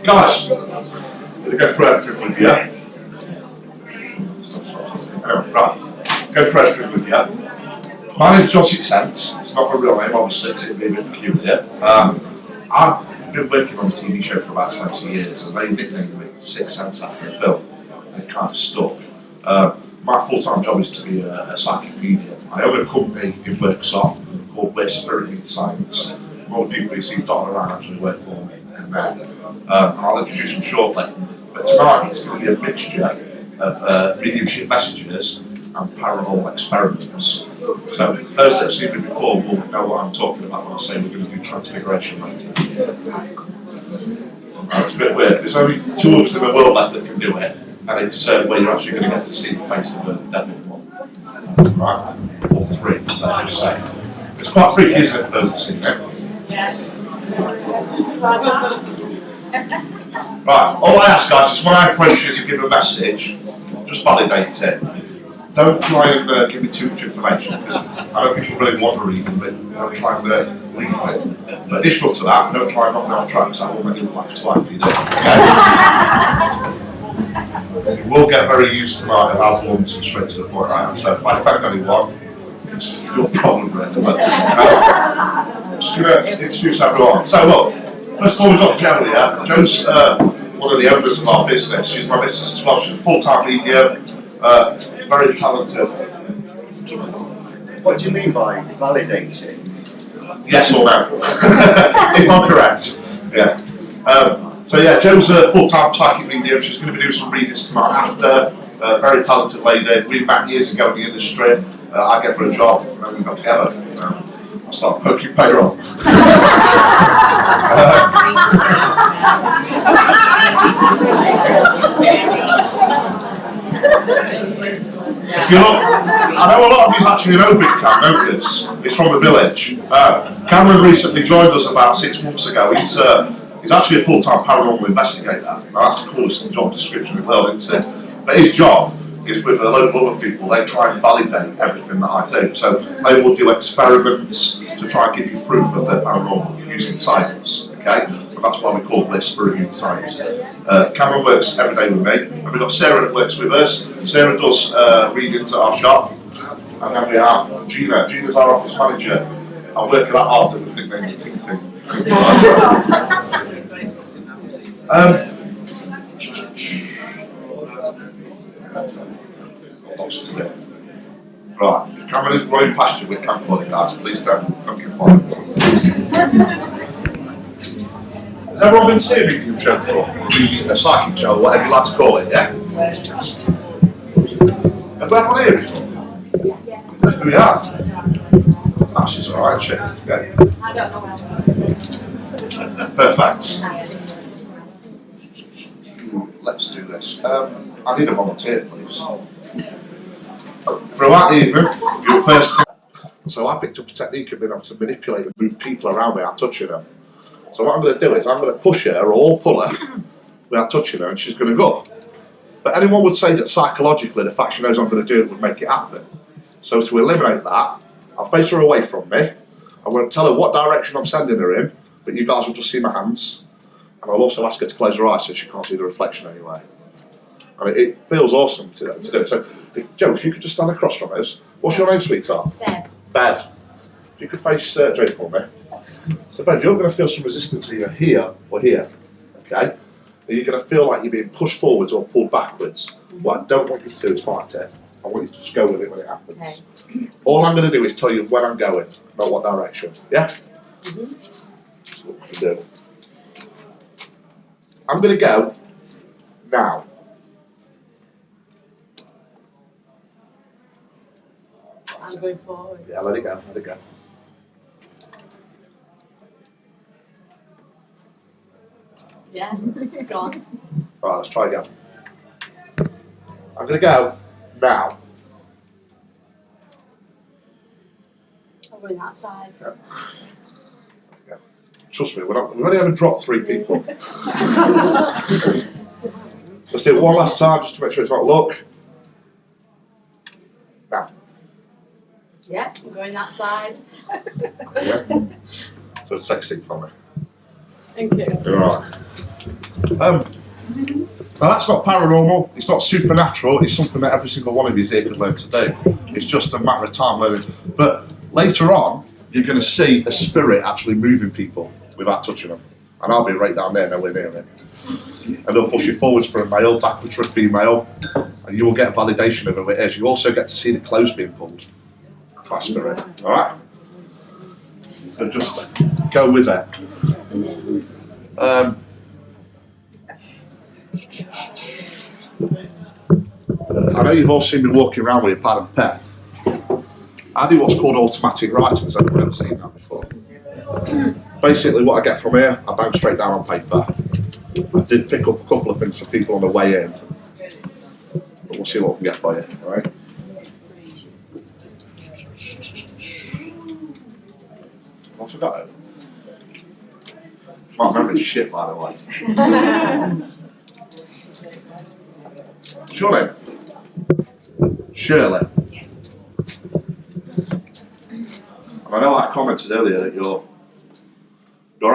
Guys, I'm going to go through everything with you. Right, go through everything with you. My name's Sixthsense. It's not my real name, obviously, because it'd be a bit peculiar. I've been working on a TV show for about 20 years, and they nicknamed me Sixthsense after a film, and it kind of stuck. My full-time job is to be a psychic medium. I own a company in Worksop called Spirit Meets Science. More people you see dotted around actually work for me. And I'll introduce them shortly. But tonight it's going to be a mixture of mediumship messages and paranormal experiments. So those that have seen me before will know what I'm talking about when I say we're going to do transfiguration later. It's a bit weird. There's only 2 of us in the world left that can do it, and it's where you're actually going to get to see the face of the devil one. Right? Or 3, let's just say. It's quite freaky, isn't it, for those that have seen it? Yes. Right, all I ask, guys, is when I approach you to give a message, just validate it. Don't try and give me too much information, because I know people really want to read them, but don't try and leave it. But additional to that, don't try and knock me off track, because I will make you like twice if you do. Okay? You will get very used to that, and I'll blunt and straight to the point I am. So if I offend anyone, it's your problem, really. But, I'm just going to introduce everyone. So look, first of all, we've got Jo here. Jo's one of the owners of our business. She's my business as well. She's a full-time medium, very talented. What do you mean by validating? Yes or no? If I'm correct. Yeah. So yeah, Jo's a full-time psychic medium. She's going to be doing some readings tonight after. Very talented lady. We met years ago in the industry. I gave her a job, and then we got together. I started poking payroll. If you look, I know a lot of you actually know Big Cam, know this. He's from the village. Cameron recently joined us about 6 months ago. He's actually a full-time paranormal investigator. Now that's the coolest job description in the world, isn't it? But his job is with a load of other people. They try and validate everything that I do. So they will do experiments to try and give you proof of their paranormal using science. Okay? And that's why we call this Spirit Meets Science. Cameron works every day with me. And we've got Sarah that works with us. Sarah does readings at our shop. And then we have Gina. Gina's our office manager. I'm working that hard with the nickname the Ting Ting. Lots to do. Right, if Cameron is running past you with camp body, guys, please don't get fired. Has everyone been seeing a medium show before? A psychic show, whatever you like to call it, yeah? Have we had one here before? Yes, we have. Ah, she's alright, she. Yeah. I don't know what else. Perfect. Let's do this. I need a volunteer, please. Throughout the evening, your first. So I picked up a technique of being able to manipulate and move people around without touching them. So what I'm going to do is I'm going to push her or pull her without touching her, and she's going to go. But anyone would say that psychologically the fact she knows I'm going to do it would make it happen. So to eliminate that, I'll face her away from me. I'm going to tell her what direction I'm sending her in, but you guys will just see my hands. And I'll also ask her to close her eyes so she can't see the reflection anyway. And it feels awesome to do it. So, Jo, if you could just stand across from us. What's your name, sweetheart? Bev. Bev. If you could face Jo for me. So, Bev, you're going to feel some resistance either here or here. Okay? And you're going to feel like you're being pushed forwards or pulled backwards. What I don't want you to do is fight it. I want you to just go with it when it happens. Okay. All I'm going to do is tell you where I'm going, not what direction. Yeah? Mm-hmm. That's what we can do. I'm going to go now. I'm going forward. Yeah, let it go, let it go. Yeah, go on. Right, let's try again. I'm going to go now. I'm going that side. Yeah. Yeah. Trust me, we've only ever dropped 3 people. Let's do it one last time just to make sure it's not luck. Now. Yeah, I'm going that side. Yeah. So it's sexy for me. Thank you. You're alright. Now that's not paranormal, it's not supernatural, it's something that every single one of you here could learn to do. It's just a matter of time learning. But later on, you're going to see a spirit actually moving people without touching them. And I'll be right down there, nowhere near it. And they'll push you forwards for a male, backwards for a female, and you will get validation of who it is. You also get to see the clothes being pulled by spirit. Alright? So just go with it. I know you've all seen me walking around with your pad and pen. I do what's called automatic writing. Has anyone ever seen that before? Basically what I get from here, I bang straight down on paper. I did pick up a couple of things for people on the way in. But we'll see what we can get for you, alright? I forgot it. My memory's shit, by the way. What's your name? Shirley. And I know I commented earlier that your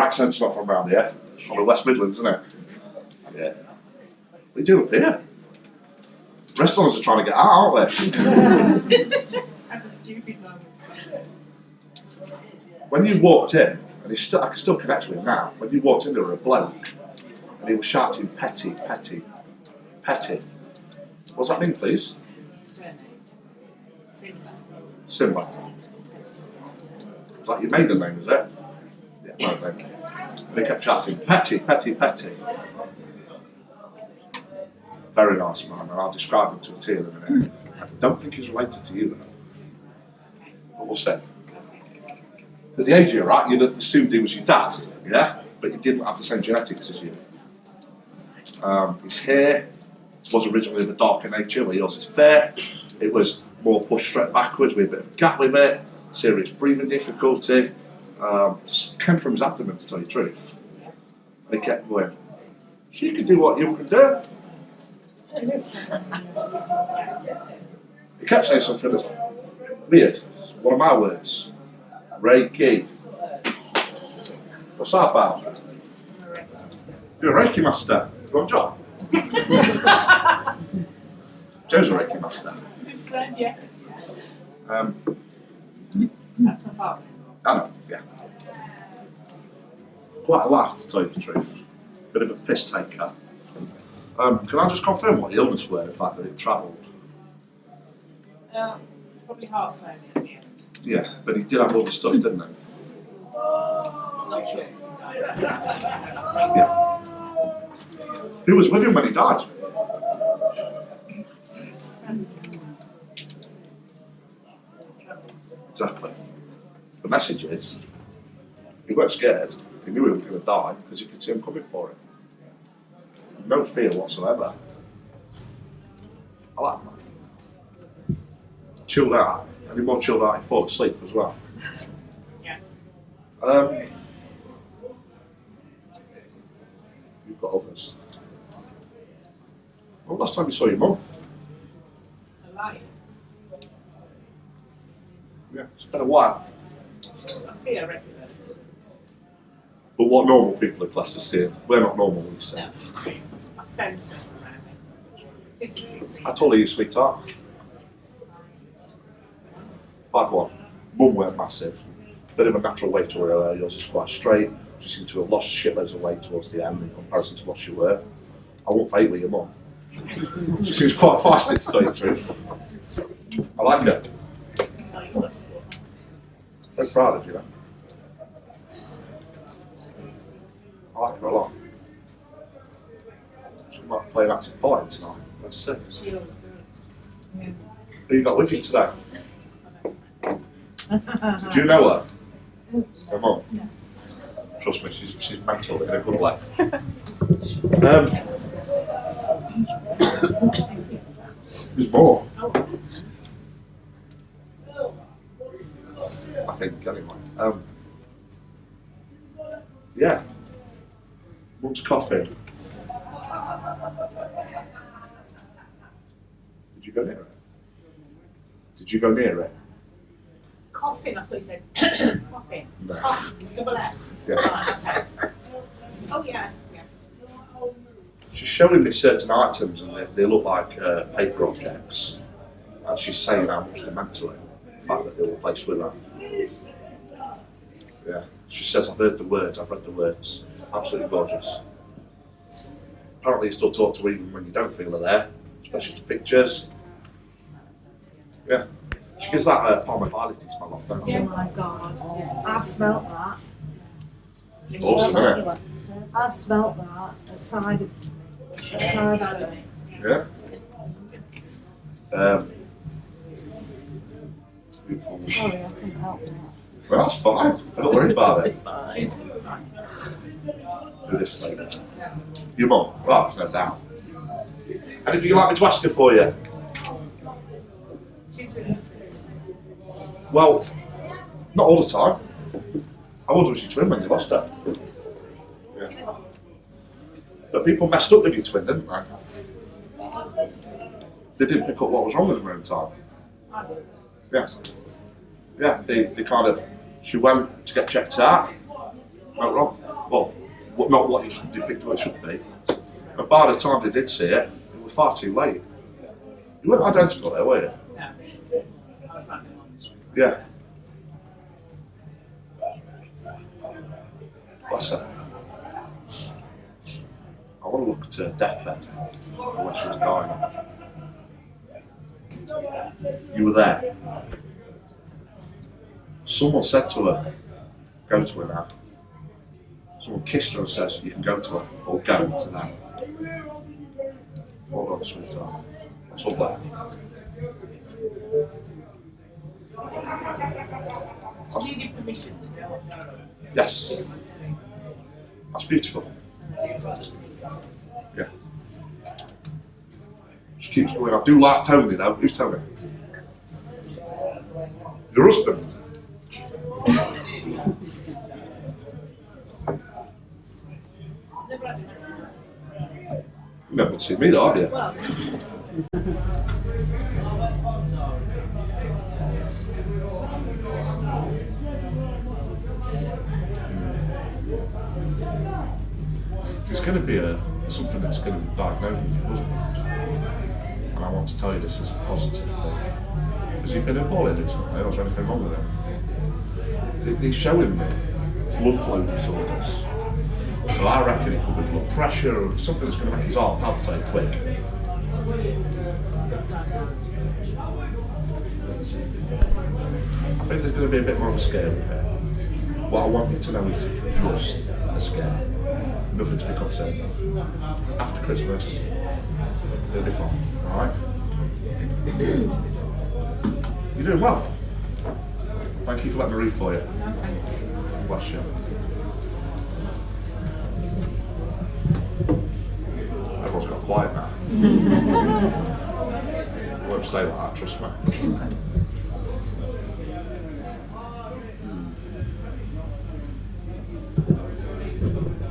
accent's not from around here. It's from the West Midlands, isn't it? Yeah. What are you doing up here? The rest of us are trying to get out, aren't they? Have a stupid moment. When you walked in, and I can still connect with him now, when you walked in there were a bloke, and he was shouting, petty, petty, petty. What does that mean, please? Simba. Is that your maiden name, is it? Yeah, maiden name. And he kept shouting, petty, petty, petty. Very nice man, and I'll describe him to a T in a minute. I don't think he's related to you, though. But we'll see. Because the age you're right, you'd have assumed he was your dad, yeah? But he didn't have the same genetics as you. His hair was originally of a darker nature, where yours is fair. It was more pushed straight backwards with a bit of a gap with it, serious breathing difficulty. Just came from his abdomen, to tell you the truth. And he kept going, she can do what you can do. He kept saying something that's weird. It's one of my words. Reiki. What's that about? You're a Reiki master. You want a job? Joe's a Reiki master. Yes. That's my father. I know, yeah. Quite a laugh, to tell you the truth. Bit of a piss taker. Can I just confirm what the illness were, the fact that it travelled? Probably heart failure in the end. Yeah, but he did have other stuff, didn't he? Not sure. Yeah. Who was with him when he died? Exactly. The message is, he weren't scared. He knew he was going to die because he could see him coming for him. No fear whatsoever. I like that. Chilled out. Any more chilled out, he fall asleep as well. Yeah. You've got others. Well, last time you saw your mum? A light. Yeah, it's been a while. I see her regularly. But what normal people are classed as seeing? We're not normal, we say. No. I sense her around it. It's easy. How tall are you, sweetheart? 5'1". Mum weren't massive. Bit of a natural weight to her. Yours is quite straight. She seemed to have lost shitloads of weight towards the end in comparison to what you were. I won't fight with your mum. She seems quite feisty, to tell you the truth. I like her. Very proud of you, though. I like her a lot. She might play an active part tonight. Let's see. She always does. Yeah. Who you got with you today? Did you know her? Her mum? No. Trust me, she's mental in a good way. There's more. I think, anyway. Yeah. Mum's coughing. Did you go near it? Did you go near it? Coughing, I thought you said coughing. No. Cough, double F. Yeah. Right, okay. Oh yeah, yeah. she's showing me certain items and they look like paper objects. And she's saying how much they meant to her. The fact that they were placed with her. Yeah. She says, I've heard the words, I've read the words. Absolutely gorgeous. Apparently you still talk to her even when you don't feel her there, especially to pictures. Yeah. She gives that palm of violet smell off, don't she? Oh my god, I've smelt that. Awesome, isn't it? I've smelt that outside Adam. Yeah. Beautiful. Sorry, I couldn't help that. Well, that's fine. I'm not worried about it. It's fine. Do this later. Your mum? Well, there's no doubt. Anything you'd like me to ask her for you? She's really Well, not all the time. How old was your twin when you lost her? Yeah. But people messed up with your twin, didn't they? They didn't pick up what was wrong with them in time. Yeah. Yeah, they kind of, she went to get checked out, went wrong. Well, not what they picked what it should be. But by the time they did see it, it was far too late. You weren't identical there, were you? Yeah. Bless her. I want to look at her deathbed, when she was dying. You were there. Someone said to her, go to her now. Someone kissed her and says, you can go to her, or go to them. Hold on, sweetheart. It's all there. Do you need permission to go? Yes. That's beautiful. Yeah. She keeps going, I do like Tony though. Who's Tony? Your husband? You've never seen me though, have you? There's going to be something that's going to be diagnosed with your husband. And I want to tell you this as a positive thing. Has he been in poorly recently, or is there anything wrong with him? He's showing me blood flow disorders. So I reckon it could be blood pressure or something that's going to make his heart palpitate quick. I think there's going to be a bit more of a scare with it. What I want you to know is just a scare. Nothing to be concerned of. After Christmas, it'll be fine, alright? You're doing well. Thank you for letting me read for you. Bless you. Everyone's got quiet now. I won't stay like that, trust me.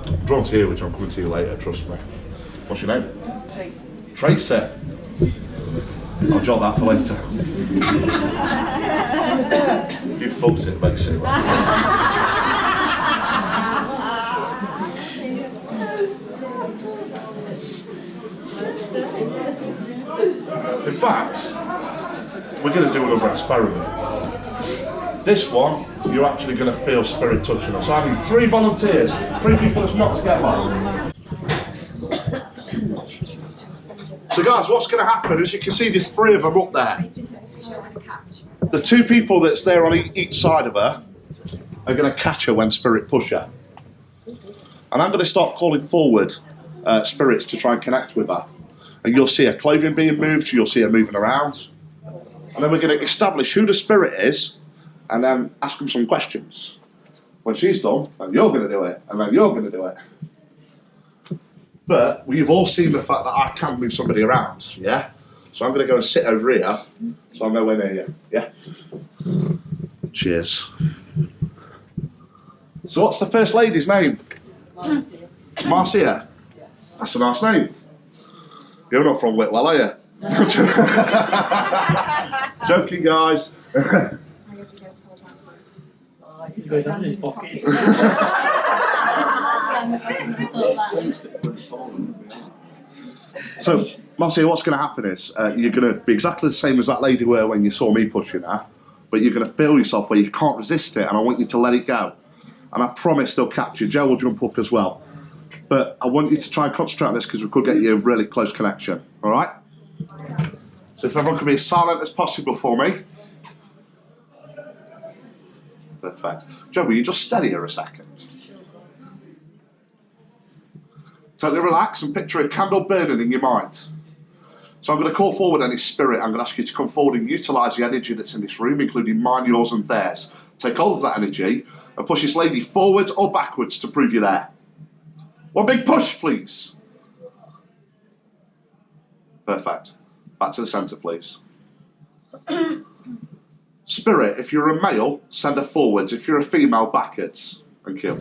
I'm drawn to you, which I'm coming to you later, trust me. What's your name? Tracy. I'll jot that for later. You fucked it, basically. In fact, we're going to do another experiment. This one, you're actually going to feel spirit touching us. I need 3 volunteers, 3 people that's not together. So guys, what's going to happen, as you can see, there's 3 of them up there. The 2 people that's there on each side of her are going to catch her when spirit push her. And I'm going to start calling forward spirits to try and connect with her. And you'll see her clothing being moved, you'll see her moving around. And then we're going to establish who the spirit is and then ask them some questions. When she's done, then you're going to do it, and then you're going to do it. But we've all seen the fact that I can move somebody around, yeah? So I'm going to go and sit over here, so I'm nowhere near you, yeah? Cheers. So what's the first lady's name? Marcia. Marcia? That's a nice name. You're not from Whitwell, are you? Joking, guys. He goes down in his pockets. So, Marcia, what's going to happen is you're going to be exactly the same as that lady were when you saw me pushing her, but you're going to feel yourself where you can't resist it, and I want you to let it go. And I promise they'll catch you. Joe will jump up as well. But I want you to try and concentrate on this because we could get you a really close connection. All right? So if everyone can be as silent as possible for me. Perfect. Joe, will you just steady her a second? Totally relax and picture a candle burning in your mind. So I'm going to call forward any spirit. I'm going to ask you to come forward and utilise the energy that's in this room, including mine, yours and theirs. Take hold of that energy and push this lady forwards or backwards to prove you're there. One big push, please. Perfect. Back to the centre, please. Spirit, if you're a male, send her forwards. If you're a female, backwards. Thank you.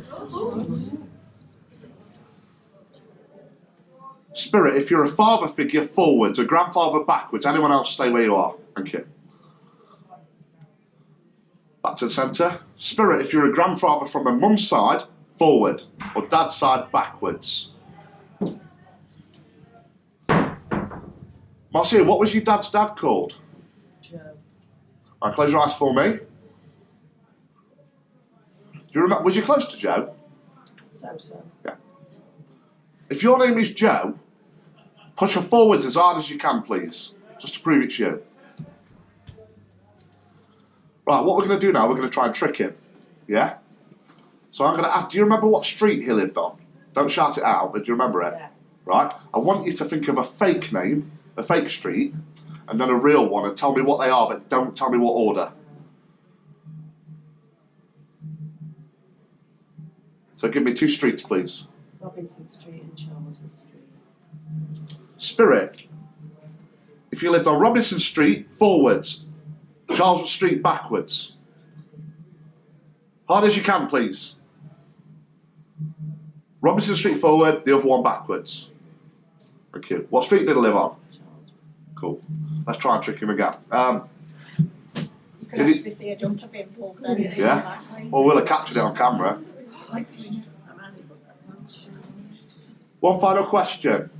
Spirit, if you're a father figure, forwards. A grandfather, backwards. Anyone else, stay where you are. Thank you. Back to the centre. Spirit, if you're a grandfather from a mum's side, forward. Or dad's side, backwards. Marcia, what was your dad's dad called? Joe. Right, close your eyes for me. Do you remember, was you close to Joe? So. Yeah. If your name is Joe, push her forwards as hard as you can, please. Just to prove it's you. Right, what we're going to do now, we're going to try and trick him. Yeah? So I'm going to ask, do you remember what street he lived on? Don't shout it out, but do you remember it? Yeah. Right? I want you to think of a fake name, a fake street, and then a real one, and tell me what they are, but don't tell me what order. So give me 2 streets, please. Robinson Street and Charleswood Street. Spirit, if you lived on Robinson Street, forwards. Charleswood Street, backwards. Hard as you can, please. Robinson Street forward, the other one backwards. Thank you. What street did he live on? Cool. Let's try and trick him again. You can actually see a jump being pulled then. Yeah? Well, we'll have captured it on camera. One final question.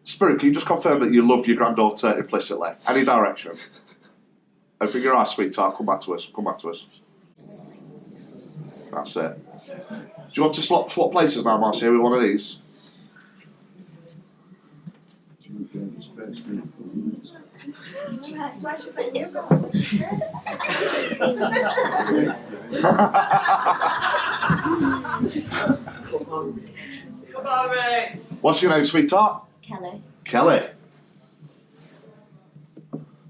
Spirit, can you just confirm that you love your granddaughter implicitly? Any direction? Open your eyes, sweetheart. Come back to us. Come back to us. That's it. Do you want to swap places now, Marcia, with one of these? Why should I hear about Come on, Rick. What's your name, sweetheart? Kelly. Kelly.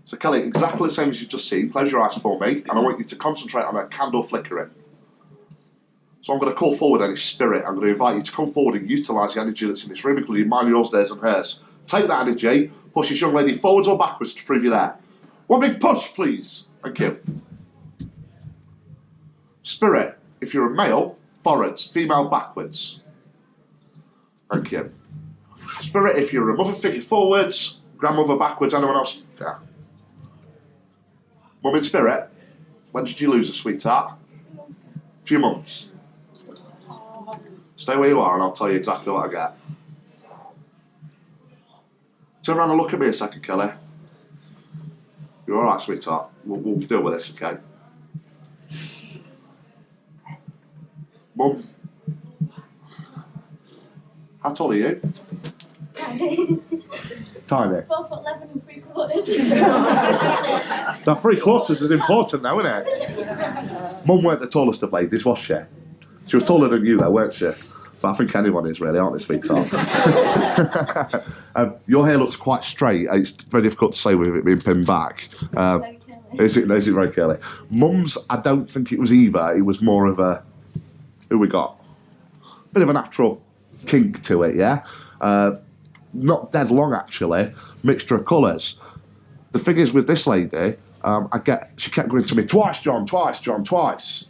So Kelly, exactly the same as you've just seen. Close your eyes for me, and I want you to concentrate on a candle flickering. So I'm going to call forward any spirit. I'm going to invite you to come forward and utilise the energy that's in this room, including mine, yours, theirs and hers. Take that energy, push this young lady forwards or backwards to prove you're there. One big push, please. Thank you. Spirit, if you're a male, forwards. Female, backwards. Thank you. Spirit, if you're a mother figure, forwards. Grandmother, backwards. Anyone else? Yeah. Mum in spirit, when did you lose her, sweetheart? A few months. Stay where you are and I'll tell you exactly what I get. Turn around and look at me a second, Kelly. You're alright, sweetheart. We'll deal with this, okay? Mum, how tall are you? Tiny. Tiny. 4'11" and 3/4. Now 3/4 is important now, isn't it? Mum weren't the tallest of ladies, was she? She was taller than you though, weren't she? But I think anyone is really, aren't they, sweetheart? Your hair looks quite straight. It's very difficult to say with it being pinned back. Is it very curly? Mum's, I don't think it was either. It was more of a, who we got? Bit of a natural kink to it, yeah? Not dead long actually, mixture of colours. The thing is with this lady, she kept going to me, twice, John, twice, John, twice.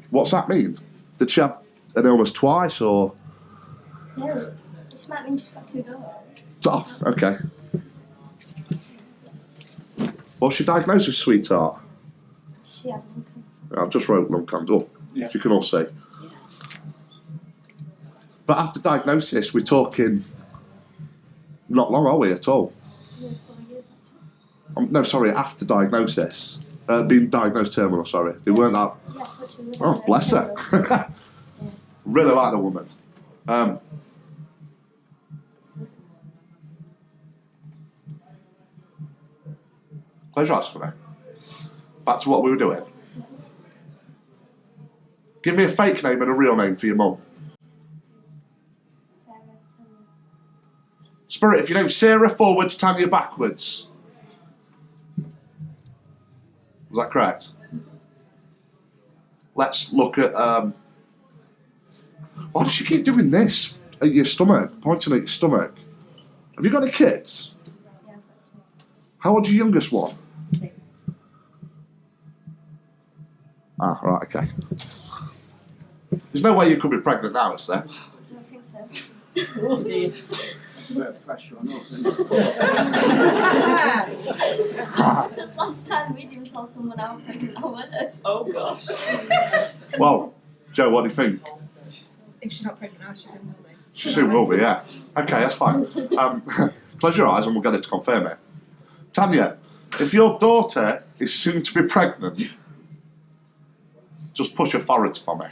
What's that mean? Did she have an illness twice, or? No, this might mean she's got 2 daughters. Oh, okay. What's your diagnosis, sweetheart? She had lung cancer. I've just wrote lung cancer. Oh, Yeah. if you can all see. But after diagnosis, we're talking not long, are we, at all? No, sorry, after diagnosis. Being diagnosed terminal, sorry. They weren't that... Oh, bless her. Really like the woman. Close your eyes for me. Back to what we were doing. Give me a fake name and a real name for your mum. Spirit, if you know Sarah forwards, Tanya backwards. Was that correct? Let's look at... Why does she keep doing this at your stomach? Pointing at your stomach. Have you got any kids? How old's your youngest one? Ah, right, okay. There's no way you could be pregnant now, is there? I don't think so. Oh dear. Bit of pressure on us, isn't Because last time we didn't tell someone I was pregnant, I wasn't. Oh gosh. Well, Joe, what do you think? If she's not pregnant now, she's in will be. She soon will be, yeah. Okay, that's fine. Close your eyes and we'll get it to confirm it. Tanya, if your daughter is soon to be pregnant, just push your foreheads for me.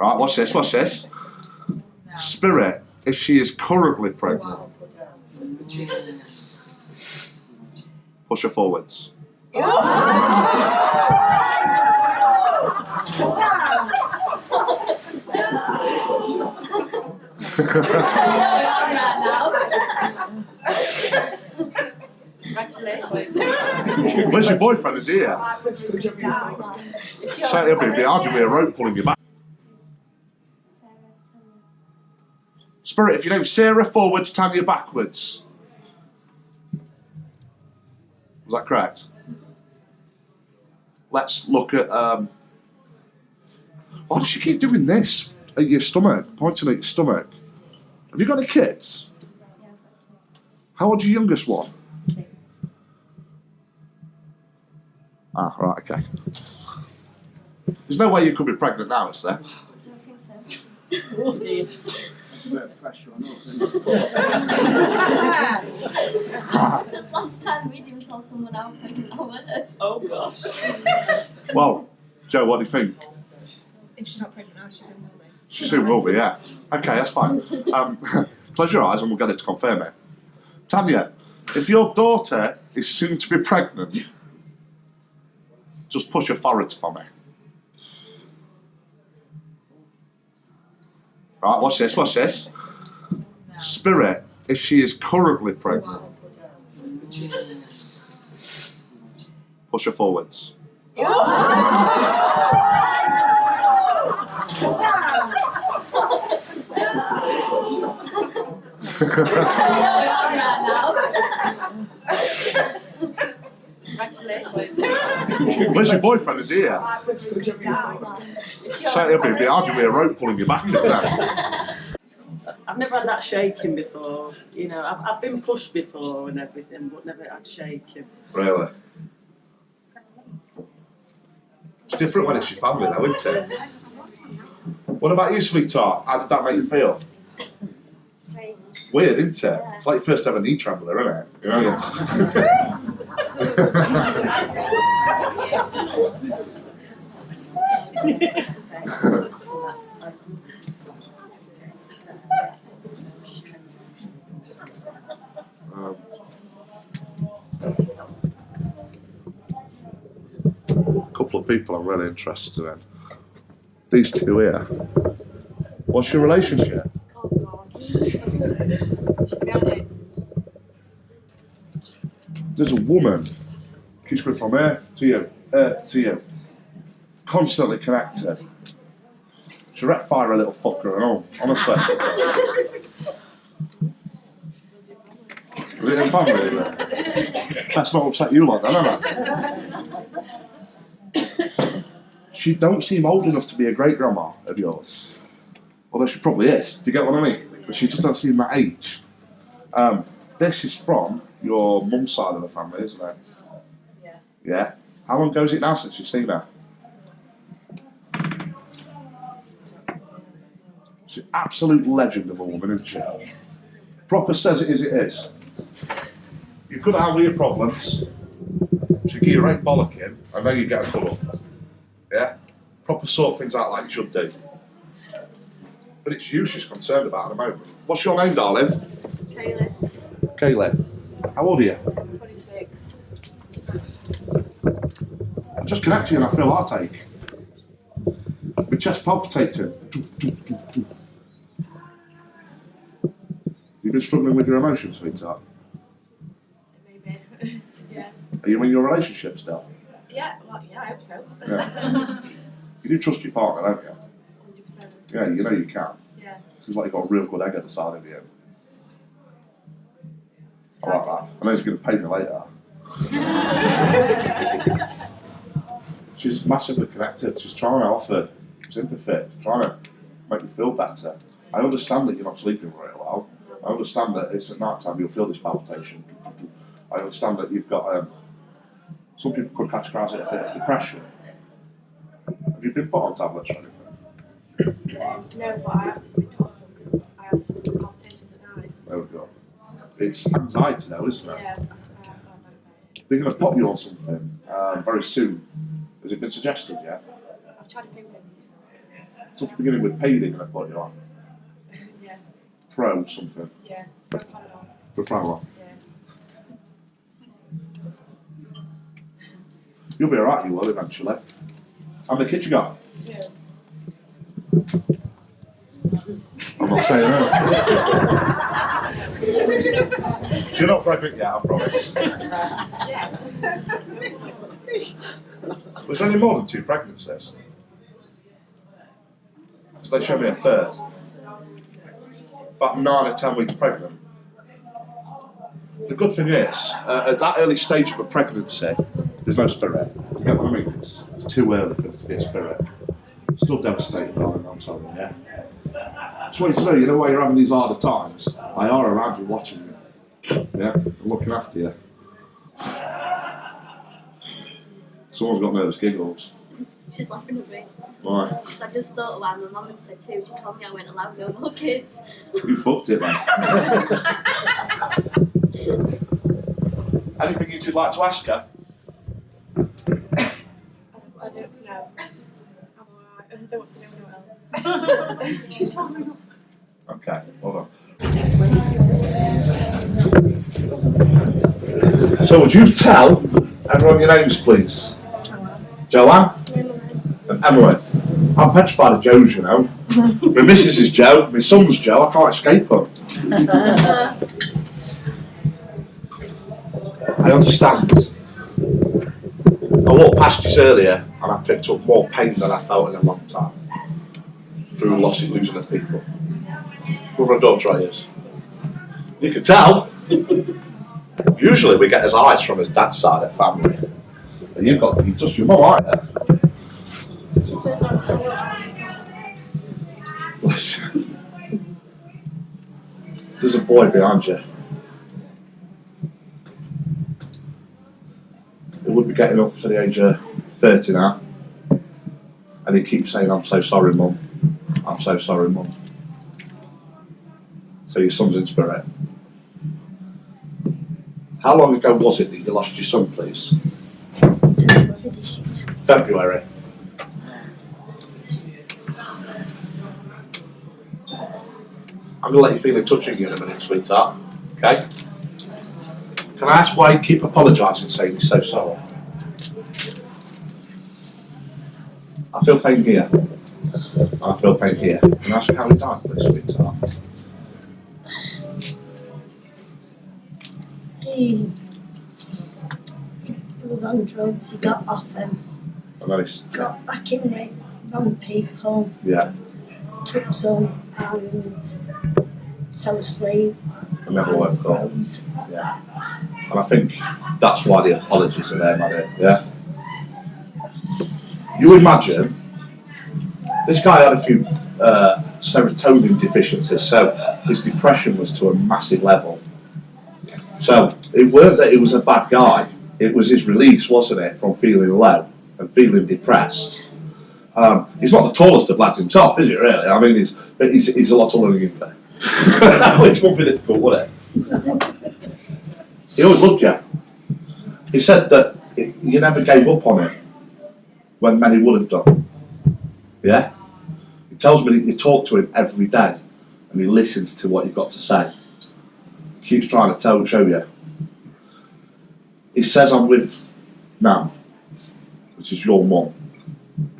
Right, watch this, watch this. Spirit, if she is currently pregnant, push her forwards. Congratulations. Where's your boyfriend? Is he here? So he'll be behind you with a rope pulling you back. Spirit, if you know Sarah forwards, Tanya backwards. Was that correct? Let's look at... Why does she keep doing this at your stomach? Pointing at your stomach. Have you got any kids? How old's your youngest one? Ah, right, okay. There's no way you could be pregnant now, is there? I don't think so. Oh dear. Bit of pressure on us, isn't Because last time we didn't tell someone I was pregnant, I wasn't. Oh gosh. Well, Joe, what do you think? If she's not pregnant now, she's in will be. She soon will be, yeah. Okay, that's fine. Close your eyes and we'll get it to confirm it. Tanya, if your daughter is soon to be pregnant, just push your foreheads for me. Right, watch this, watch this. Spirit, if she is currently pregnant, push her forwards. Congratulations. Where's your boyfriend? Is he here? So he'll be behind you with a rope pulling you back, isn't there? I've never had that shaking before. You know, I've been pushed before and everything, but never had shaking. Really? It's different when it's your family though, isn't it? What about you, sweetheart? How did that make you feel? Strange. Weird, isn't it? It's like your first ever knee trembler, isn't it? You know, yeah. A couple of people I'm really interested in. These two here. What's your relationship? There's a woman keeps going from here to you, to you. Constantly connected. She'll wreck fire a little fucker and all, honestly. Is it in family? That's not upset you like that, am I? She don't seem old enough to be a great grandma of yours. Although she probably is. Do you get what I mean? But she just don't seem that age. This is from your mum's side of the family, isn't it? Yeah. Yeah? How long ago is it now since you've seen her? She's an absolute legend of a woman, isn't she? Proper says it is. You could have weird problems. She get your own bollock in, and then you get a cuddle. Yeah? Proper sort things out like you should do. But it's you she's concerned about at the moment. What's your name, darling? Kaylee, Kaylee. How old are you? 26. I'm just connecting and I feel heartache. My chest palpitating. You've been struggling with your emotions, sweetheart. Maybe. Yeah. Are you in your relationship still? Yeah, well, yeah, I hope so. Yeah. You do trust your partner, don't you? 100%. Yeah, you know you can. Yeah. Seems like you've got a real good egg at the side of you. I like that. I know he's going to pay me later. She's massively connected. She's trying to offer sympathy, trying to make you feel better. I understand that you're not sleeping very well. I understand that it's at night time you'll feel this palpitation. I understand that you've got some people could categorise it a bit of depression. Have you been put on tablets or anything? No, but I have just been told because I have some palpitations at night. There we go. It's anxiety though, isn't it? Yeah, I have anxiety. They're going to put you on something very soon. Has it been suggested yet? I've tried a few things. Something beginning with P they're going to put you on. Yeah, Pro something. yeah. I've had it all. The pro. Yeah. You'll be alright, you will eventually. How many kids you got? Yeah. I'm not saying that. You're not pregnant yet, I promise. Was there any more than 2 pregnancies? Because they showed me a third. About 9 or 10 weeks pregnant. The good thing is, at that early stage of a pregnancy, there's no spirit. You get what I mean? It's too early for it to be a spirit. Still devastated, darling, I'm sorry, yeah? Just want you to know, you know why you're having these harder times? I are around you watching you. Yeah? I'm looking after you. Someone's got nervous giggles. She's laughing at me. Why? Because I just thought of what my mum had said too. She told me I weren't allowed no more kids. You fucked it, man. Anything you'd like to ask her? I don't know. I'm alright. I don't want to know anyone else. She told me not. Okay, hold on. So would you tell everyone your names, please? Joanne? And Emily. I'm petrified of Joe's, you know. My missus is Joe, my son's Joe, I can't escape her. I understand. I walked past you earlier and I picked up more pain than I felt in a long time. Through losing, losing of people. Brother and daughter, right? Yes. You can tell. Usually we get his eyes from his dad's side of family. And you've got just your mum, aren't you? She says I'm Bless you. There's a boy behind you. He would be getting up to the age of 30 now. And he keeps saying, I'm so sorry, Mum. I'm so sorry, Mum. So your son's in spirit. How long ago was it that you lost your son, please? February. I'm going to let you feel it touching you in a minute, sweetheart. Okay? Can I ask why you keep apologising, saying you're so sorry? I feel pain here. I feel pain here. Can I ask you how he died, please, sweetheart? He was on drugs, he got off them, I know he's... got back in with wrong people, Yeah. took some and fell asleep. I never woke up. froze. Yeah. And I think that's why the apologies are there, man. Yeah? You imagine, this guy had a few serotonin deficiencies, so his depression was to a massive level. So it weren't that he was a bad guy, it was his release, wasn't it, from feeling low and feeling depressed. He's not the tallest of lads himself, is he, really? I mean, he's a lot taller than you, which won't be difficult, would it? He always loved you. He said that you never gave up on him when many would have done. Yeah? He tells me that you talk to him every day and he listens to what you've got to say. He keeps trying to show you. He says I'm with Nan, which is your mum.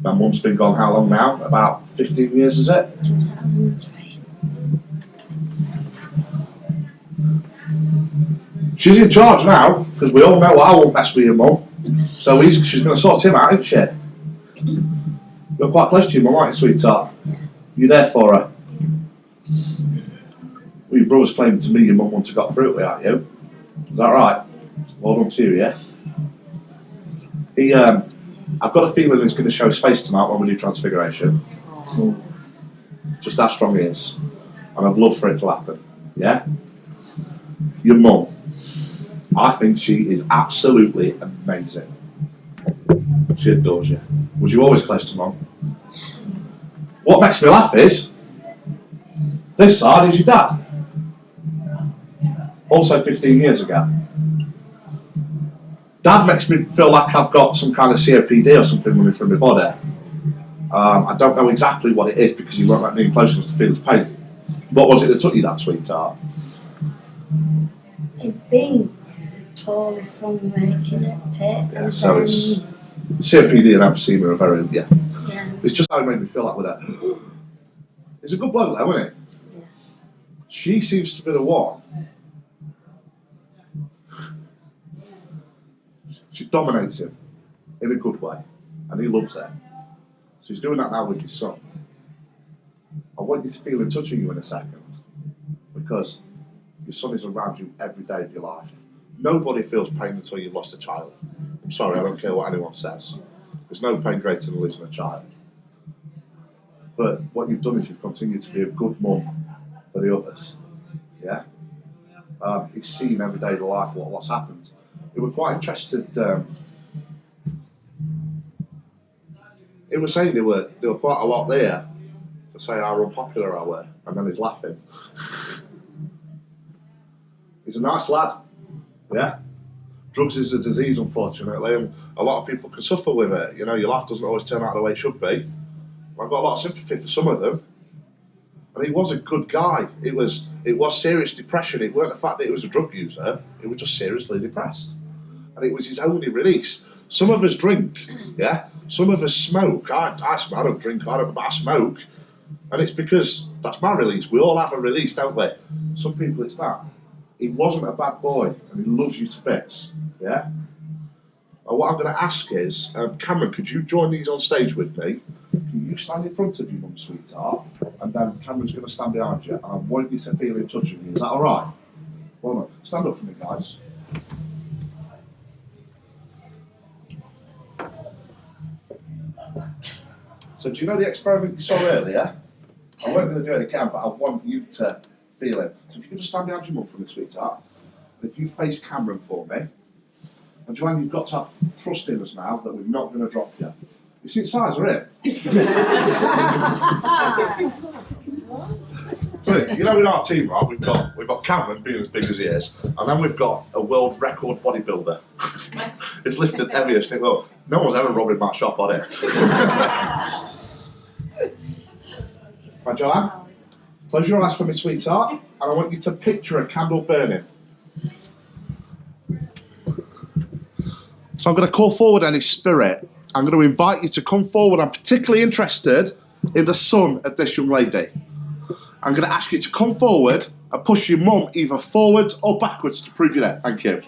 My mum's been gone how long now? About 15 years, is it? 2003. She's in charge now, because we all know I won't mess with your mum. So she's going to sort him out, isn't she? You're quite close to your mum, aren't you, sweetheart? You're there for her. Well, your brother's claiming to me your mum once got through it with, aren't you? Is that right? Well done to you, yes? I've got a feeling he's going to show his face tonight when we do transfiguration. Just how strong he is. And I'd love for it to happen. Yeah? Your mum. I think she is absolutely amazing. She adores you. Was you always close to mum? What makes me laugh is, this side is your dad. Also 15 years ago. Dad makes me feel like I've got some kind of COPD or something running through my body. I don't know exactly what it is because you won't let me in close enough to feel his pain. What was it that took you that, sweetheart? I've been told from making it pit. Yeah, so it's COPD and emphysema are very, yeah. It's just how it made me feel like with that. He's a good bloke though, isn't he? Yes. She seems to be the one. She dominates him in a good way, and he loves her. So he's doing that now with his son. I want you to feel in touch with you in a second, because your son is around you every day of your life. Nobody feels pain until you've lost a child. I'm sorry, I don't care what anyone says. There's no pain greater than losing a child. But what you've done is you've continued to be a good mum for the others. Yeah? He's seen every day of the life what's happened. We were quite interested. He was saying there were quite a lot there to say how unpopular I were, and then he's laughing. He's a nice lad, yeah. Drugs is a disease, unfortunately, and a lot of people can suffer with it. You know, your life doesn't always turn out the way it should be. I've got a lot of sympathy for some of them. And he was a good guy. It was serious depression. It weren't the fact that he was a drug user. He was just seriously depressed. And it was his only release. Some of us drink, yeah? Some of us smoke. I don't drink, but I smoke. And it's because that's my release. We all have a release, don't we? Some people it's that. He wasn't a bad boy, and he loves you to bits, yeah? And what I'm going to ask is, Cameron, could you join these on stage with me? Can you stand in front of you, mum, sweetheart? And then Cameron's going to stand behind you. And I want you to feel in touch with me. Is that all right? Well, stand up for me, guys. So do you know the experiment you saw earlier? I wasn't going to do it again, but I want you to feel it. So if you could just stand behind your mum for me, sweetheart. And if you face Cameron for me. And Joanne, you've got to have trust in us now that we're not going to drop you. You see the size of it? So, you know, in our team, right, we've got Cameron being as big as he is, and then we've got a world record bodybuilder. It's listed heaviest. Well, no one's ever robbed my shop on it. Right, Joanne, close your eyes for me, sweetheart, and I want you to picture a candle burning. So I'm going to call forward any spirit. I'm going to invite you to come forward. I'm particularly interested in the son of this young lady. I'm going to ask you to come forward and push your mum either forwards or backwards to prove you're there. Thank you.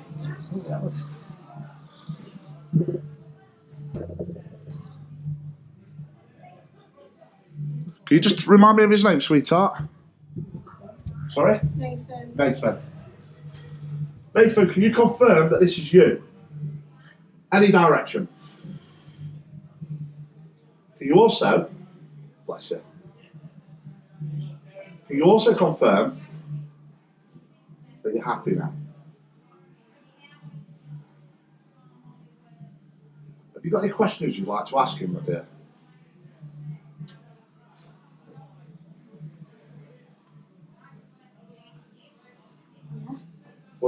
Can you just remind me of his name, sweetheart? Sorry? Nathan. Nathan. Nathan, can you confirm that this is you? Any direction. Can you also, bless you, can you also confirm that you're happy now? Have you got any questions you'd like to ask him, my dear?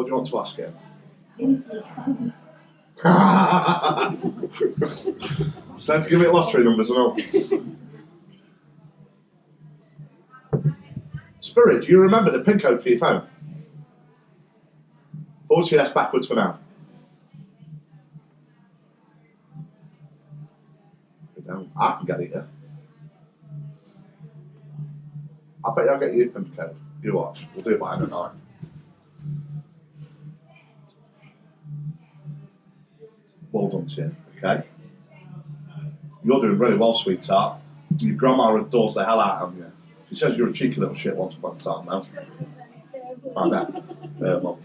do you want to ask him? Time to give it lottery numbers and all. Spirit, do you remember the PIN code for your phone? Forwards for yes, backwards for now. I can get it, yeah. I bet I'll get you a PIN code. You watch. We'll do it by the night. Well done to you, okay? You're doing really well, sweetheart. Your grandma adores the hell out of you. She says you're a cheeky little shit once upon a time now. Find out. Mum.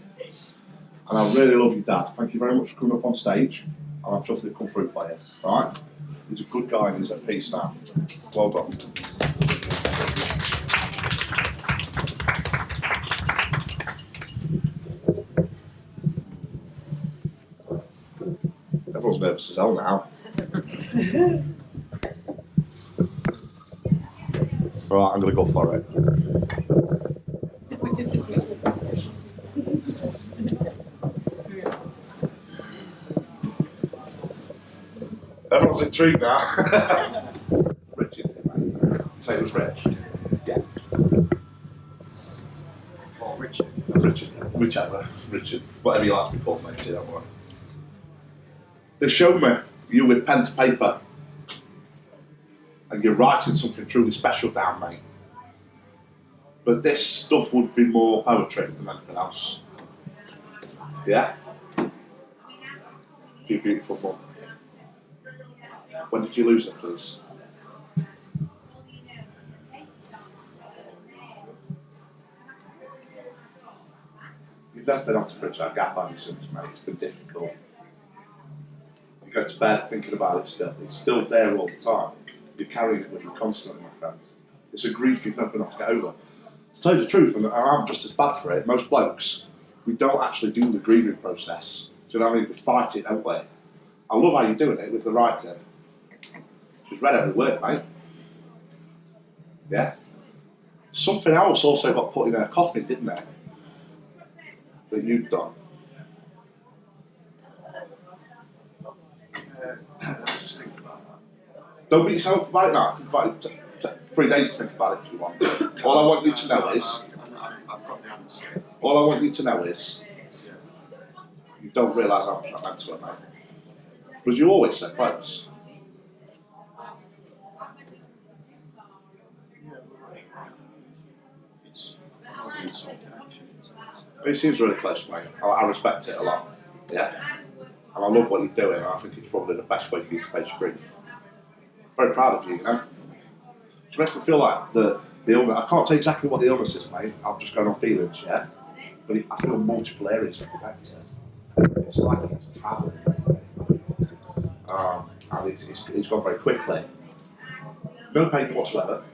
And I really love you, Dad. Thank you very much for coming up on stage. And I'm trusting it'll come through for you. Alright? He's a good guy and he's at peace now. Well done. Everyone's nervous as hell now. Right, I'm going to go for it. Everyone's intrigued now. Richard, say it was Rich. Yeah. Or Richard. Richard, whichever. Richard, whatever you like to be called, mate, don't worry. They showed me you with pen to paper. And you're writing something truly special down, mate. But this stuff would be more poetry than anything else. Yeah? You beautiful mum. When did you lose it, please? You've never been on to bridge that gap, have you, since, mate? It's been difficult. You go to bed thinking about it still. It's still there all the time. You're carrying it with you constantly, my friend. It's a grief you've never been able to get over. To tell you the truth, and I'm just as bad for it, most blokes, we don't actually do the grieving process. Do you know what I mean? We fight it, don't we? I love how you're doing it with the writing. She's read every word, mate. Yeah? Something else also got put in her coffin, didn't it? That you'd done. Just think about that. Don't beat yourself up about it now. Think about it. 3 days to think about it if you want. All I want you to know is... I've got the answer. All I want you to know is... You don't realise how much that meant to her, mate. Because you always so close. It's probably some connection. It seems really close to me. I respect it a lot. Yeah? And I love what you're doing, and I think it's probably the best way for you to face your grief. Very proud of you, you know? It makes me feel like the illness, I can't tell you exactly what the illness is, mate. I'm just going on feelings, yeah? But I feel multiple areas are affected. It's like it's travelling. And it's gone very quickly. No pain whatsoever.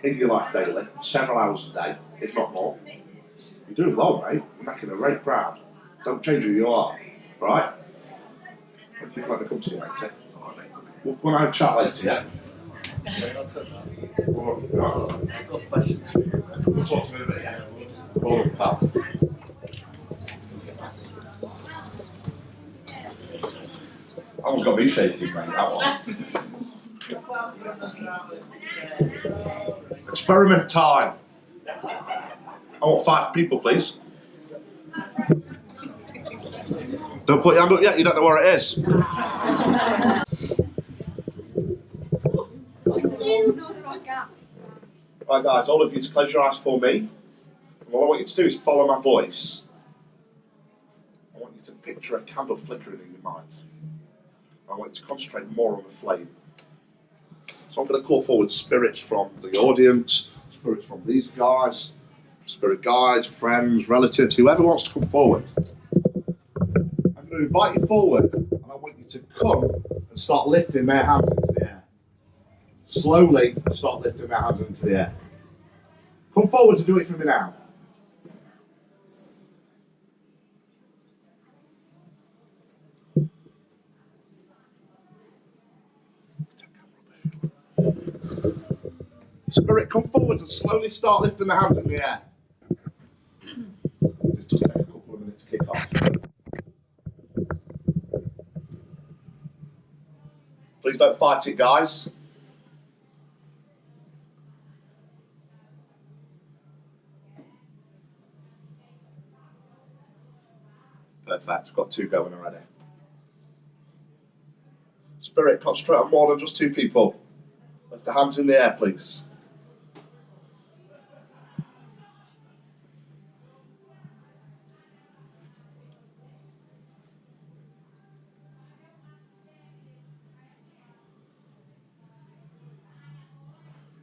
In your life daily, several hours a day, if not more. You're doing well, mate. You're making a very proud. Don't change who you are, right? If you'd like to come to you, mate, we'll go and have a chat later, yeah? Right. I've got questions for you. We'll talk to me in a bit, yeah? Well done, pal. That one's got me shaking, mate, that one. Experiment time. I want 5 people, please. Don't put your hand up yet, you don't know where it is. Right, guys, all of you to close your eyes for me. And what I want you to do is follow my voice. I want you to picture a candle flickering in your mind. I want you to concentrate more on the flame. So I'm going to call forward spirits from the audience, spirits from these guys, spirit guides, friends, relatives, whoever wants to come forward. I'm going to invite you forward, and I want you to come and start lifting their hands into the air. Slowly start lifting their hands into the air. Come forward to do it for me now. Spirit, come forward and slowly start lifting the hands in the air. Just take a couple Please don't fight it, guys. Perfect, got 2 going already. Spirit, concentrate on more than just 2 people. Lift the hands in the air, please.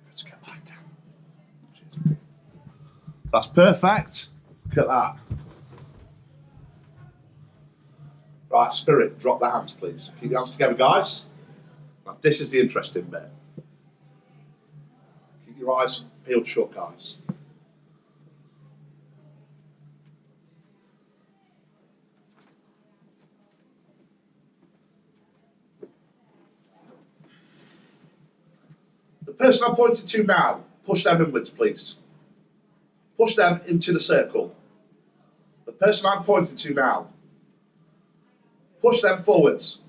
Let's get back down. That's perfect. Look at that. Right, Spirit, drop the hands, please. Keep your hands together, guys. Now, this is the interesting bit. Keep your eyes peeled shut, guys. The person I'm pointing to now, push them inwards, please. Push them into the circle. The person I'm pointing to now, push them forwards.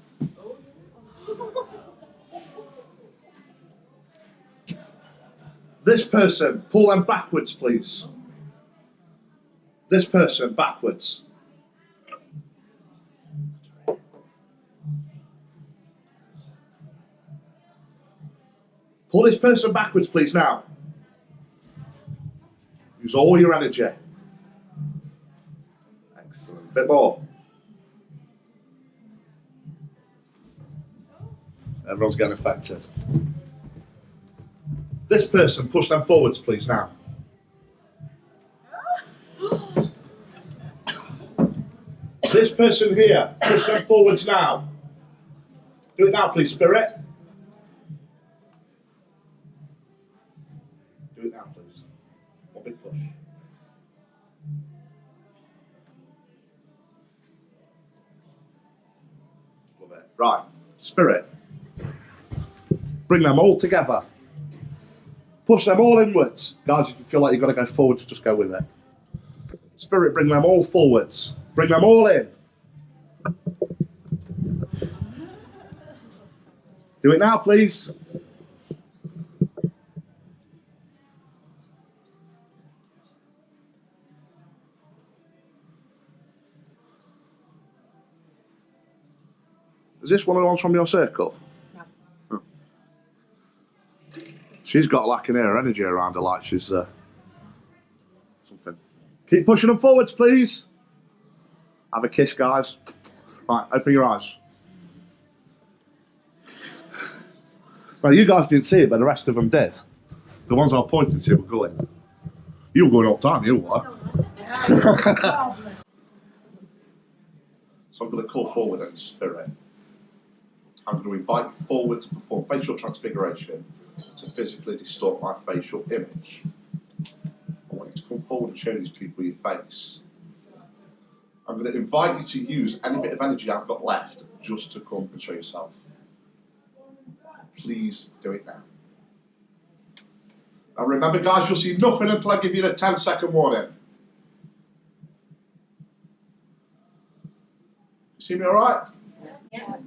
This person, pull them backwards, please. This person, backwards. Pull this person backwards, please, now. Use all your energy. Excellent. A bit more. Everyone's getting affected. This person, push them forwards, please, now. This person here, push them forwards now. Do it now, please, Spirit. Do it now, please. One big push. Love it. Right, Spirit. Bring them all together. Push them all inwards. Guys, if you feel like you've got to go forwards, just go with it. Spirit, bring them all forwards. Bring them all in. Do it now, please. Is this one of the ones from your circle? No. She's got like an air energy around her, like she's something. Keep pushing them forwards, please. Have a kiss, guys. Right, open your eyes. Well, you guys didn't see it, but the rest of them did. The ones I pointed to were going. You were going all the time, you were. So I'm going to call forward in Spirit. I'm going to invite you forward to perform facial transfiguration to physically distort my facial image. I want you to come forward and show these people your face. I'm going to invite you to use any bit of energy I've got left just to come and show yourself. Please do it now. Now remember, guys, you'll see nothing until I give you the 10-second warning. You see me all right? Yeah.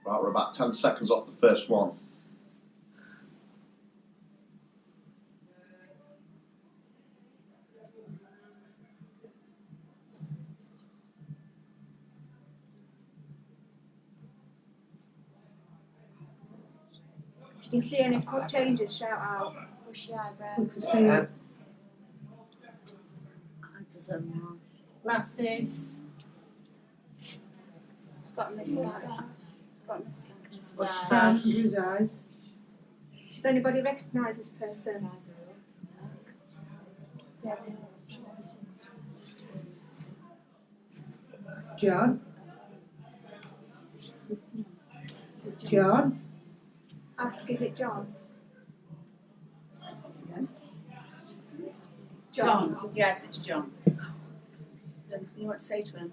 Right, we're about 10 seconds off the first one. If you see any changes, shout out. Push your eyebrows. Glasses. Got a moustache. Got a moustache. Whose eyes? Does anybody recognise this person? Yeah. John? John? Ask, is it John? Yes. John. Yes, it's John. Then you want to say to him?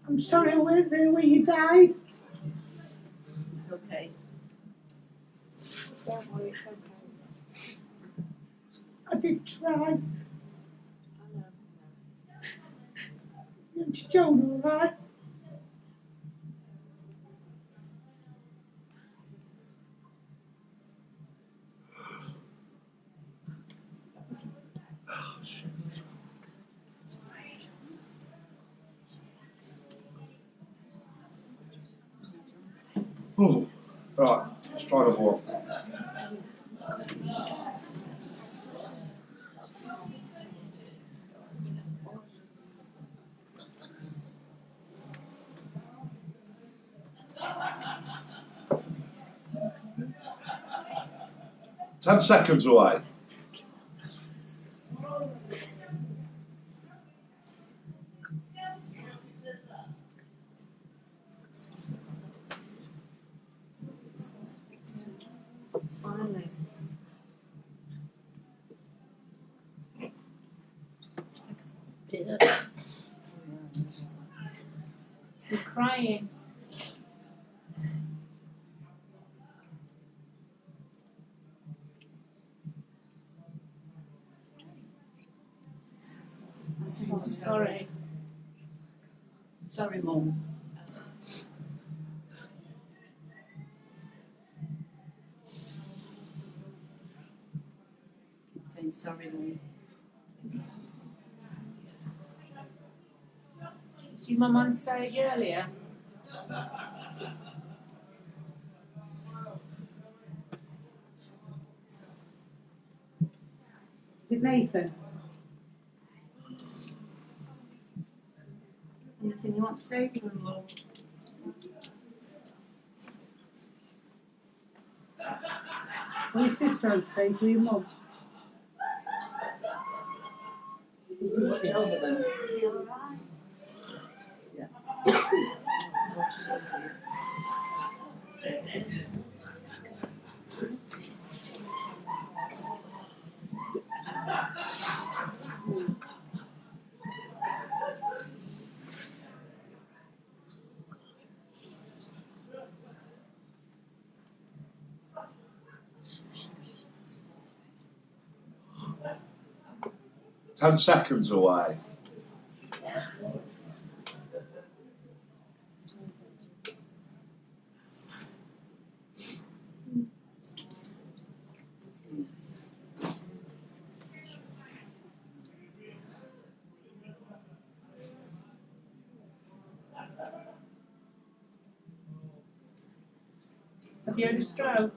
I'm sorry, I weren't there when you died. Don't worry, it's okay. I did try. I know. Auntie Joan, all right? Oh, right, let's try another one. Ten seconds away. Smiling. Yeah. You're crying. I'm so sorry. Sorry, Mum. Saying sorry, Mum. Was your mum on stage earlier? Is it Nathan? Anything you want to say to him, Mum? Or your sister on stage or your mum? Watch over them. Is he alright? Yeah. Watch over you. Ten seconds away. Have you had a stroke?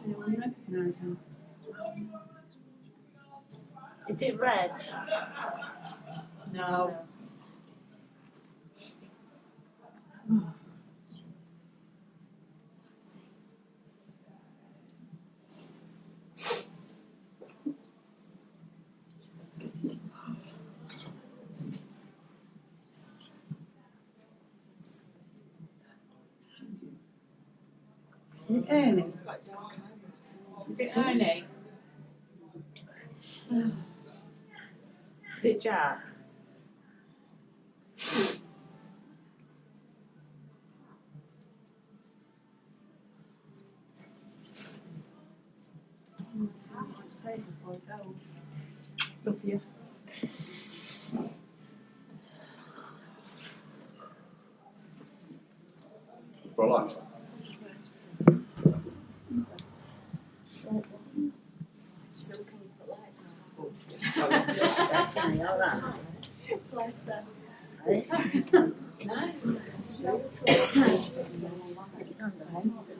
Anyone recognise him? Is it red? No. Is it Ernie? Is it Ernie? Is it Jack? Say it before it goes. Love you. Relax. Still can you put lights on? Sorry. All right. Bless them. Right. No. On the